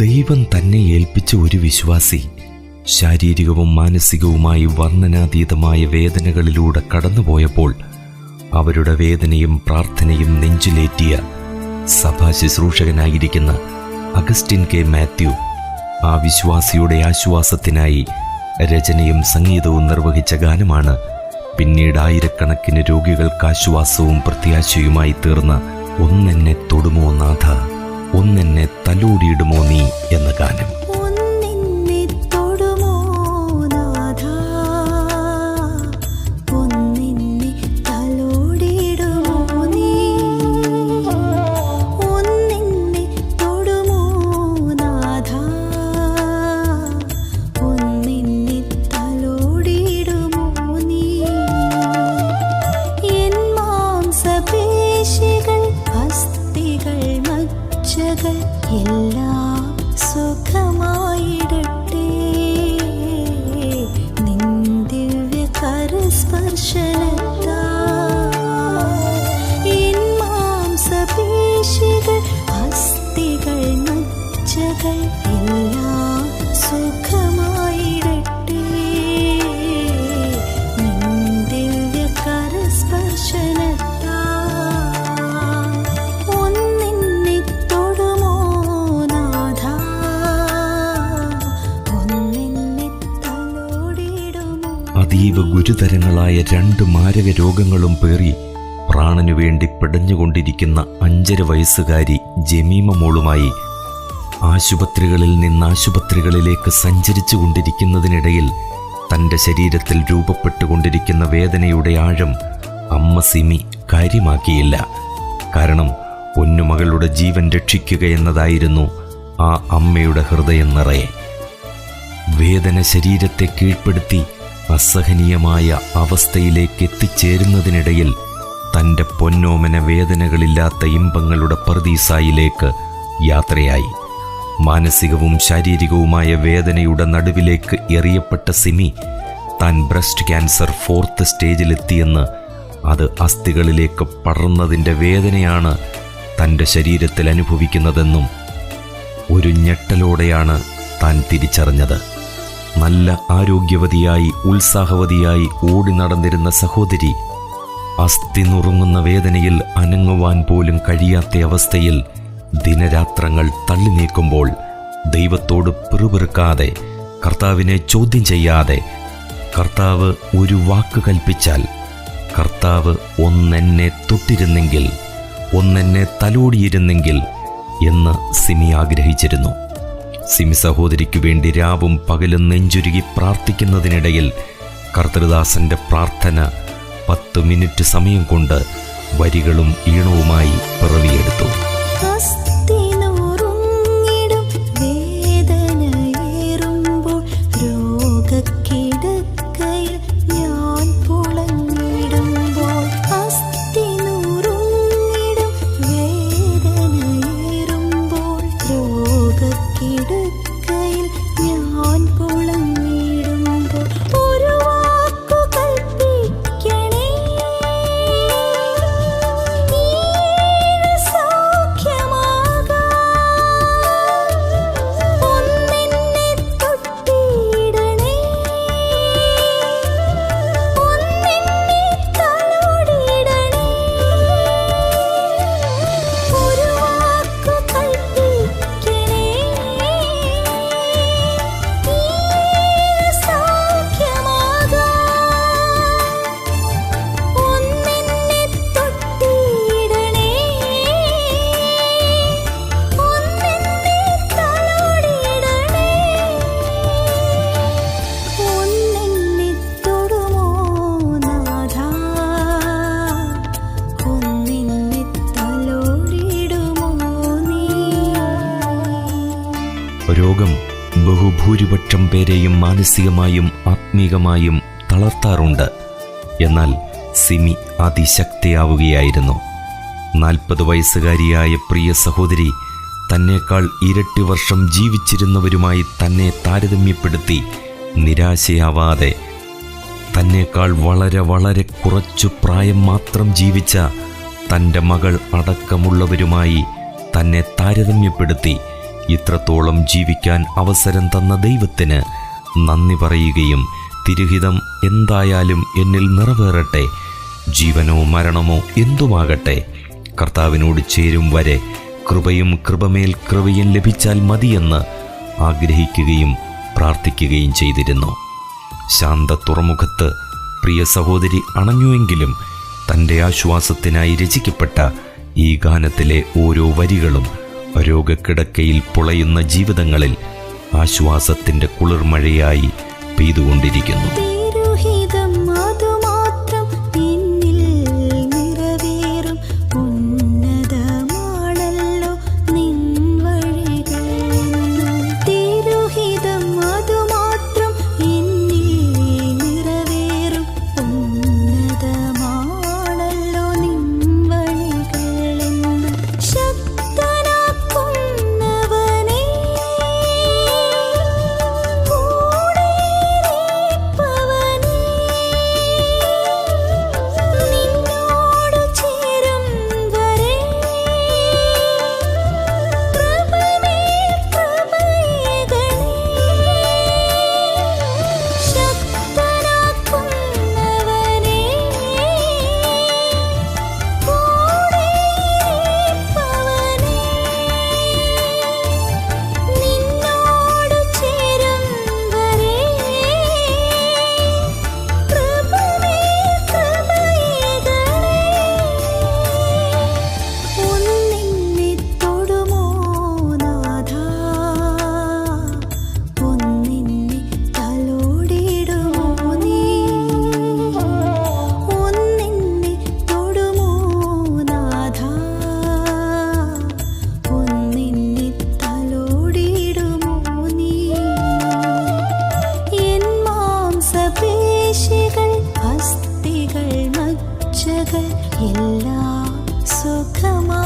ദൈവം തന്നെ ഏൽപ്പിച്ച ഒരു വിശ്വാസി ശാരീരികവും മാനസികവുമായി വർണ്ണനാതീതമായ വേദനകളിലൂടെ കടന്നുപോയപ്പോൾ അവരുടെ വേദനയും പ്രാർത്ഥനയും നെഞ്ചിലേറ്റിയ സഭാ ശുശ്രൂഷകനായിരിക്കുന്ന അഗസ്റ്റിൻ കെ മാത്യു ആ വിശ്വാസിയുടെ ആശ്വാസത്തിനായി രചനയും സംഗീതവും നിർവഹിച്ച ഗാനമാണ് പിന്നീട് ആയിരക്കണക്കിന് രോഗികൾക്ക് ആശ്വാസവും പ്രത്യാശയുമായി തീർന്ന ഒന്നെന്നെ തൊടുമോ നാഥ, ഒന്നെന്നെ തലോടിയിടുമോ നീ എന്ന ഗാനം. എല്ലാം സുഖമായിടട്ടെ, നിൻ ദിവ്യ കരസ്പർശനത്താൽ എൻ മാംസപേശികൾ അസ്ഥികൾ മജ്ജകൾ എല്ലാം സുഖമായിടട്ടെ, നിൻ ദിവ്യ കരസ്പർശനത്താൽ അതീവ ഗുരുതരങ്ങളായ 2 മാരക രോഗങ്ങളും പേറി പ്രാണനു വേണ്ടി പിടഞ്ഞുകൊണ്ടിരിക്കുന്ന 5.5 വയസ്സുകാരി ജമീമ മോളുമായി ആശുപത്രികളിൽ നിന്ന് ആശുപത്രികളിലേക്ക് സഞ്ചരിച്ചു കൊണ്ടിരിക്കുന്നതിനിടയിൽ തൻ്റെ ശരീരത്തിൽ രൂപപ്പെട്ടുകൊണ്ടിരിക്കുന്ന വേദനയുടെ ആഴം അമ്മ സിമി കാര്യമാക്കിയില്ല. കാരണം പൊന്നുമകളുടെ ജീവൻ രക്ഷിക്കുക എന്നതായിരുന്നു ആ അമ്മയുടെ ഹൃദയം നിറയെ. വേദന ശരീരത്തെ കീഴ്പ്പെടുത്തി അസഹനീയമായ അവസ്ഥയിലേക്ക് എത്തിച്ചേരുന്നതിനിടയിൽ തൻ്റെ പൊന്നോമന വേദനകളില്ലാത്ത ഇമ്പങ്ങളുടെ പർദീസായിലേക്ക് യാത്രയായി. മാനസികവും ശാരീരികവുമായ വേദനയുടെ നടുവിലേക്ക് എറിയപ്പെട്ട സിമി താൻ ബ്രസ്റ്റ് ക്യാൻസർ 4th സ്റ്റേജിലെത്തിയെന്ന്, അത് അസ്ഥികളിലേക്ക് പടർന്നതിൻ്റെ വേദനയാണ് തൻ്റെ ശരീരത്തിൽ അനുഭവിക്കുന്നതെന്നും ഒരു ഞെട്ടലോടെയാണ് താൻ തിരിച്ചറിഞ്ഞത്. നല്ല ആരോഗ്യവതിയായി ഉത്സാഹവതിയായി ഓടി നടന്നിരുന്ന സഹോദരി അസ്ഥി നുറുങ്ങുന്ന വേദനയിൽ അനങ്ങുവാൻ പോലും കഴിയാത്ത അവസ്ഥയിൽ ദിനരാത്രങ്ങൾ തള്ളി നീക്കുമ്പോൾ ദൈവത്തോട് പിറുപിറുക്കാതെ, കർത്താവിനെ ചോദ്യം ചെയ്യാതെ, കർത്താവ് ഒരു വാക്ക് കൽപ്പിച്ചാൽ, കർത്താവ് ഒന്നെന്നെ തൊട്ടിരുന്നെങ്കിൽ, ഒന്നെന്നെ തലോടിയിരുന്നെങ്കിൽ എന്ന് സിമി ആഗ്രഹിച്ചിരുന്നു. സിമി സഹോദരിക്കു വേണ്ടി രാവും പകലും നെഞ്ചുരുകി പ്രാർത്ഥിക്കുന്നതിനിടയിൽ കർത്തൃദാസന്റെ പ്രാർത്ഥന 10 മിനിറ്റ് സമയം കൊണ്ട് വരികളും ഈണവുമായി പിറവിയെടുത്തു. രോഗം ബഹുഭൂരിപക്ഷം പേരെയും മാനസികമായും ആത്മീകമായും തളർത്താറുണ്ട്. എന്നാൽ സിമി അതിശക്തിയാവുകയായിരുന്നു. 40 വയസ്സുകാരിയായ പ്രിയ സഹോദരി തന്നേക്കാൾ ഇരട്ടി വർഷം ജീവിച്ചിരുന്നവരുമായി തന്നെ താരതമ്യപ്പെടുത്തി നിരാശയാവാതെ, തന്നേക്കാൾ വളരെ വളരെ കുറച്ചു പ്രായം മാത്രം ജീവിച്ച തൻ്റെ മകൾ അടക്കമുള്ളവരുമായി തന്നെ താരതമ്യപ്പെടുത്തി ഇത്രത്തോളം ജീവിക്കാൻ അവസരം തന്ന ദൈവത്തിന് നന്ദി പറയുകയും തിരുഹിതം എന്തായാലും എന്നിൽ നിറവേറട്ടെ, ജീവനോ മരണമോ എന്തുമാകട്ടെ, കർത്താവിനോട് ചേരും വരെ കൃപയും കൃപമേൽ കൃപയും ലഭിച്ചാൽ മതിയെന്ന് ആഗ്രഹിക്കുകയും പ്രാർത്ഥിക്കുകയും ചെയ്തിരുന്നു. ശാന്ത തുറമുഖത്ത് പ്രിയ സഹോദരി അണഞ്ഞുവെങ്കിലും തൻ്റെ ആശ്വാസത്തിനായി രചിക്കപ്പെട്ട ഈ ഗാനത്തിലെ ഓരോ വരികളും രോഗക്കിടക്കയിൽ പുളയുന്ന ജീവിതങ്ങളിൽ ആശ്വാസത്തിൻ്റെ കുളിർമഴയായി പെയ്തുകൊണ്ടിരിക്കുന്നു. എല്ലാം സുഖമാ